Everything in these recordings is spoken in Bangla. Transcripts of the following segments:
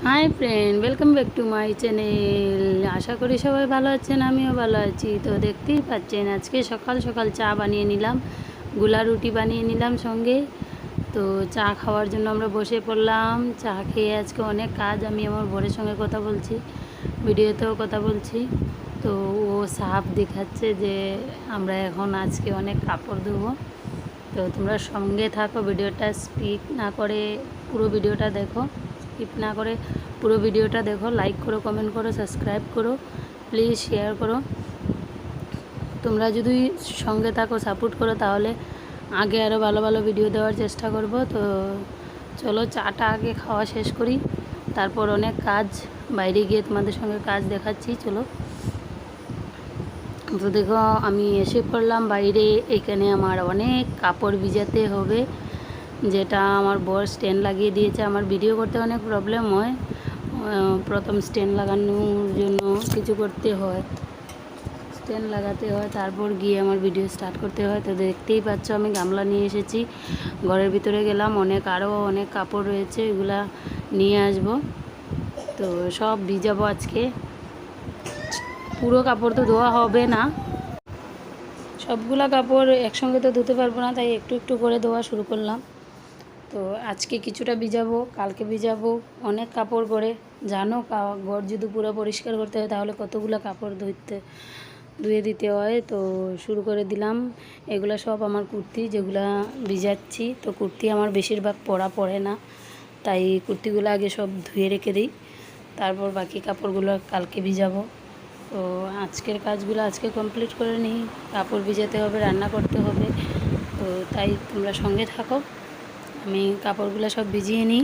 High friend, welcome back to my channel. আশা করি সবাই ভালো আছেন, আমিও ভালো আছি। তো দেখতেই পাচ্ছেন আজকে সকাল সকাল চা বানিয়ে নিলাম, গুলা রুটি বানিয়ে নিলাম সঙ্গে। তো চা খাওয়ার জন্য আমরা বসে পড়লাম। চা খেয়ে আজকে অনেক কাজ, আমি আমার বরের সঙ্গে কথা বলছি, ভিডিওতেও কথা বলছি। তো ও সাপ দেখাচ্ছে যে আমরা এখন আজকে অনেক কাপড় ধোবো। তো তোমরা সঙ্গে থাকো, ভিডিওটা স্কিপ না করে পুরো ভিডিওটা দেখো, স্কিপ না করে পুরো ভিডিওটা দেখো। লাইক করো, কমেন্ট করো, সাবস্ক্রাইব করো, প্লিজ শেয়ার করো। তোমরা যদি সঙ্গে থাকো, সাপোর্ট করো, তাহলে আগে আরও ভালো ভালো ভিডিও দেওয়ার চেষ্টা করব। তো চলো চাটা আগে খাওয়া শেষ করি, তারপর অনেক কাজ, বাইরে গিয়ে তোমাদের সঙ্গে কাজ দেখাচ্ছি। চলো। তো দেখো আমি এসে পড়লাম বাইরে। এখানে আমার অনেক কাপড় ভিজাতে হবে, যেটা আমার বর স্ট্যান্ড লাগিয়ে দিয়েছে। আমার ভিডিও করতে অনেক প্রবলেম হয়, প্রথম স্ট্যান্ড লাগানোর জন্য কিছু করতে হয়, স্ট্যান্ড লাগাতে হয়, তারপর গিয়ে আমার ভিডিও স্টার্ট করতে হয়। তো দেখতেই পাচ্ছ আমি গামলা নিয়ে এসেছি, ঘরের ভিতরে গেলাম, আরও অনেক কাপড় রয়েছে, এগুলা নিয়ে আসব। তো সব ভিজাবো আজকে, পুরো কাপড় তো ধোয়া হবে না, সবগুলা কাপড় একসঙ্গে তো ধুতে পারবো না, তাই একটু একটু করে ধোয়া শুরু করলাম। তো আজকে কিছুটা ভিজাবো, কালকে ভিজাবো, অনেক কাপড় করে। জানো ঘর যদি পুরো পরিষ্কার করতে হয় তাহলে কতগুলো কাপড় ধুয়ে দিতে হয়। তো শুরু করে দিলাম। এগুলো সব আমার কুর্তি, যেগুলা ভিজাচ্ছি। তো কুর্তি আমার বেশিরভাগ পরে না, তাই কুর্তিগুলো আগে সব ধুয়ে রেখে দিই, তারপর বাকি কাপড়গুলো কালকে ভিজাবো। তো আজকের কাজগুলো আজকে কমপ্লিট করে নিই, কাপড় ভিজাতে হবে, রান্না করতে হবে। তো তাই তোমরা সঙ্গে থাকো, আমি কাপড়গুলো সব ভিজিয়ে নিই।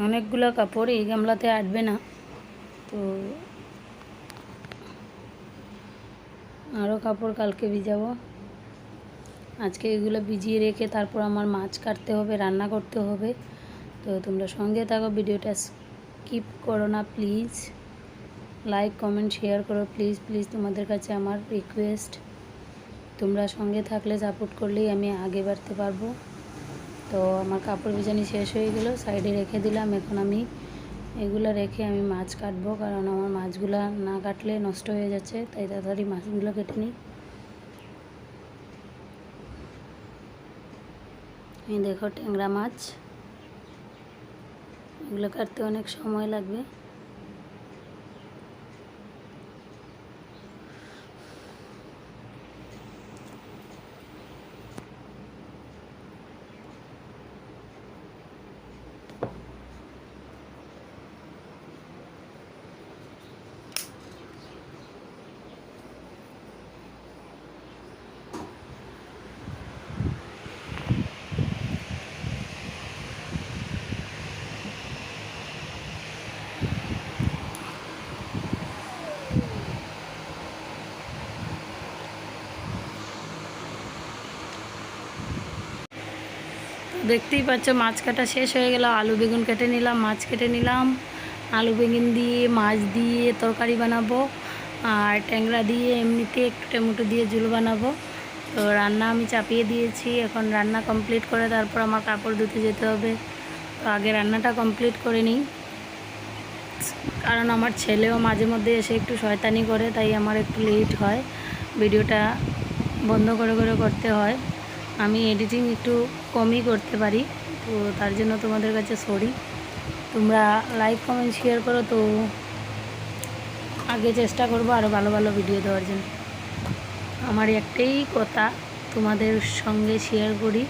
অনেকগুলো কাপড় এই গামলাতে আটবে না, তো আরও কাপড় কালকে ভিজাবো। আজকে এগুলো ভিজিয়ে রেখে তারপর আমার মাছ কাটতে হবে, রান্না করতে হবে। তো তোমরা সঙ্গে থাকো, ভিডিওটা স্কিপ করো না প্লিজ। লাইক কমেন্ট শেয়ার করো প্লিজ প্লিজ, তোমাদের কাছে আমার রিকোয়েস্ট। তোমরা সঙ্গে থাকলে, সাপোর্ট করলেই আমি আগে বাড়তে পারবো। তো আমার কাপড় ভিজানি শেষ হয়ে গেল, সাইডে রেখে দিলাম। এখন আমি এগুলো রেখে আমি মাছ কাটবো, কারণ আমার মাছগুলো না কাটলে নষ্ট হয়ে যাচ্ছে, তাই তাড়াতাড়ি মাছগুলো কেটে নিই। এই দেখো ট্যাংরা মাছ, এগুলো কাটতে অনেক সময় লাগবে। দেখতেই পাচ্ছ মাছ কাটা শেষ হয়ে গেল, আলু বেগুন কেটে নিলাম, মাছ কেটে নিলাম। আলু বেগুন দিয়ে মাছ দিয়ে তরকারি বানাবো, আর ট্যাংরা দিয়ে এমনিতে একটু টমেটো দিয়ে ঝোল বানাবো। তো রান্না আমি চাপিয়ে দিয়েছি, এখন রান্না কমপ্লিট করে তারপর আমার কাপড় ধুতে যেতে হবে। তো আগে রান্নাটা কমপ্লিট করে নিই, কারণ আমার ছেলেও মাঝে মধ্যে এসে একটু শয়তানি করে, তাই আমার একটু লেট হয়, ভিডিওটা বন্ধ করে করে করতে হয়। আমি এডিটিং একটু কমই করতে পারি, তো তার জন্য তোমাদের কাছে সরি। তোমরা লাইক কমেন্ট শেয়ার করো, তো আগে চেষ্টা করবো আরও ভালো ভালো ভিডিও দেওয়ার জন্য। আমার একটাই কথা, তোমাদের সঙ্গে শেয়ার করি,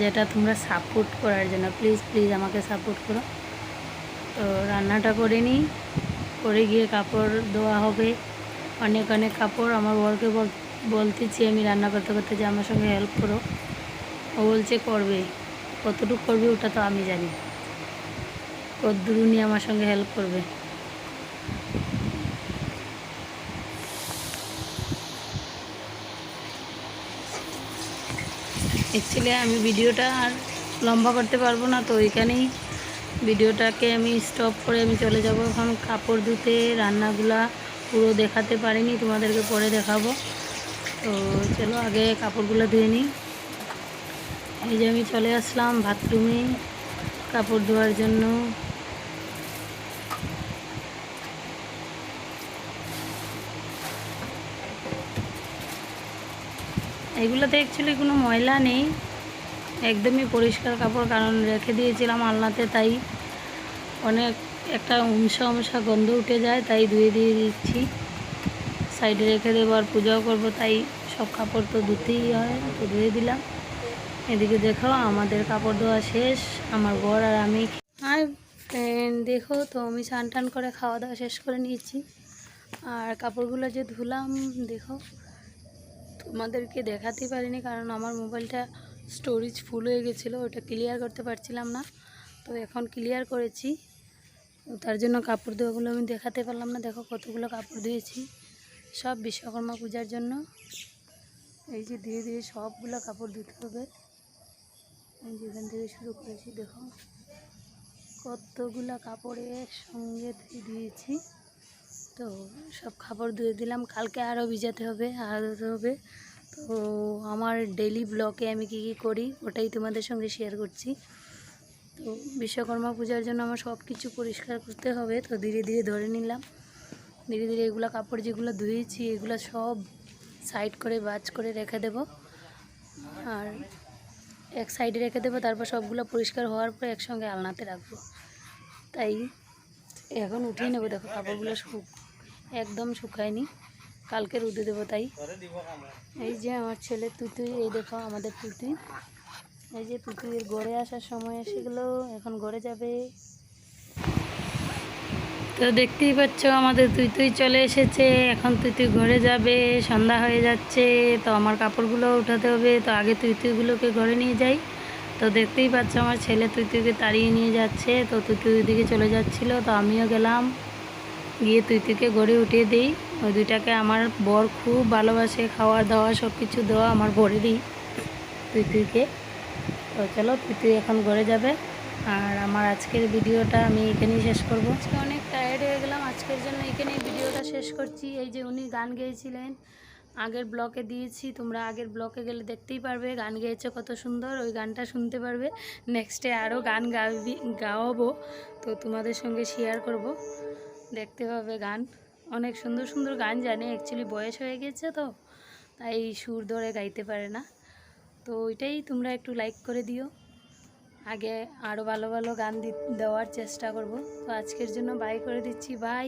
যেটা তোমরা সাপোর্ট করার জন্য, প্লিজ প্লিজ আমাকে সাপোর্ট করো। তো রান্নাটা করে নিই, পরে গিয়ে কাপড় ধোয়া হবে, অনেক অনেক কাপড়। আমার বরকে বলতেছি আমি রান্না করতে করতে যে আমার সঙ্গে হেল্প করো, ও বলছে করবে, কতটুকু করবে ওটা তো আমি জানি, কতদূর উনি আমার সঙ্গে হেল্প করবে। অ্যাকচুয়ালি আমি ভিডিওটা আর লম্বা করতে পারবো না, তো এখানেই ভিডিওটাকে আমি স্টপ করে আমি চলে যাব এখন কাপড় ধুতে। রান্নাগুলা পুরো দেখাতে পারিনি, তোমাদেরকে পরে দেখাবো। তো চলো আগে কাপড়গুলো ধুয়ে নিই। এই যে আমি চলে আসলাম বাথরুমে কাপড় ধোয়ার জন্য। এগুলোতে অ্যাকচুয়ালি কোনো ময়লা নেই, একদমই পরিষ্কার কাপড়, কারণ রেখে দিয়েছিলাম আলনাতে, তাই অনেক একটা উমসা গন্ধ উঠে যায়, তাই ধুয়ে দিয়ে দিচ্ছি। সাইডে রেখে দেবো আর পূজাও করবো, তাই সব কাপড় তো ধুতেই হয়, তো ধুয়ে দিলাম। এদিকে দেখো আমাদের কাপড় ধোয়া শেষ, আমার বর আর আমি। আর ফ্রেন্ড দেখো তো আমি স্নান টান করে খাওয়া দাওয়া শেষ করে নিয়েছি, আর কাপড়গুলো যে ধুলাম দেখো, তোমাদেরকে দেখাতে পারিনি কারণ আমার মোবাইলটা স্টোরেজ ফুল হয়ে গেছিলো, ওটা ক্লিয়ার করতে পারছিলাম না। তো এখন ক্লিয়ার করেছি, তার জন্য কাপড় ধোয়াগুলো আমি দেখাতে পারলাম না। দেখো কতগুলো কাপড় ধুয়েছি, সব বিশ্বকর্মা পূজার জন্য। এই যে ধীরে ধীরে সবগুলো কাপড় ধুতে হবে, এই যেখান থেকে শুরু করেছি দেখো কতগুলো কাপড় একসঙ্গে ধুয়েছি। তো সব কাপড় ধুয়ে দিলাম, কালকে আরও ভিজাতে হবে, আরও ধুতে হবে। তো আমার ডেইলি ব্লগে আমি কী কী করি ওটাই তোমাদের সঙ্গে শেয়ার করছি। তো বিশ্বকর্মা পূজার জন্য আমার সব কিছু পরিষ্কার করতে হবে, তো ধীরে ধীরে ধরে নিলাম। ধীরে ধীরে এগুলো কাপড় যেগুলো ধুয়েছি এগুলো সব সাইড করে ভাঁজ করে রেখে দেব, আর এক সাইডে রেখে দেবো, তারপর সবগুলো পরিষ্কার হওয়ার পর একসঙ্গে আলনাতে রাখবো। তাই এখন উঠিয়ে নেবো। দেখো কাপড়গুলো একদম শুকায়নি, কালকে রোদে দেবো। তাই এই যে আমার ছেলে তুতুই, এই দেখো আমাদের তুতুই, এই যে তুতুইয়ের ঘরে আসার সময় এসে গেলো, এখন ঘরে যাবে। তো দেখতেই পাচ্ছ আমাদের তুই চলে এসেছে, এখন তুই ঘরে যাবে, সন্ধ্যা হয়ে যাচ্ছে। তো আমার কাপড়গুলো উঠাতে হবে, তো আগে তুইগুলোকে ঘরে নিয়ে যাই। তো দেখতেই পাচ্ছ আমার ছেলে তুইকে তাড়িয়ে নিয়ে যাচ্ছে, তো তুই ওইদিকে চলে যাচ্ছিলো, তো আমিও গেলাম গিয়ে তুইকে ঘরে উঠিয়ে দিই। ওই দুইটাকে আমার বর খুব ভালোবাসে, খাওয়া দাওয়া সব কিছু দেওয়া আমার বরেরই তুইকে। তো চলো তুই এখন ঘরে যাবে, আর আমার আজকের ভিডিওটা আমি এখানেই শেষ করব। আজকে অনেক টায়ার্ড হয়ে গেলাম, আজকের জন্য এখানেই ভিডিওটা শেষ করছি। এই যে উনি গান গেয়েছিলেন, আগের ব্লকে দিয়েছি, তোমরা আগের ব্লকে গেলে দেখতেই পারবে, গান গেয়েছে কত সুন্দর, ওই গানটা শুনতে পারবে। নেক্সটে আরও গান গাওয়াবো, তো তোমাদের সঙ্গে শেয়ার করব, দেখতে পাবে গান। অনেক সুন্দর সুন্দর গান জানে, অ্যাকচুয়ালি বয়স হয়ে গেছে তো, তাই সুর ধরে গাইতে পারে না। তো ওইটাই তোমরা একটু লাইক করে দিও, আগে আরও ভালো ভালো গান দেওয়ার চেষ্টা করব। তো আজকের জন্য বাই করে দিচ্ছি, বাই।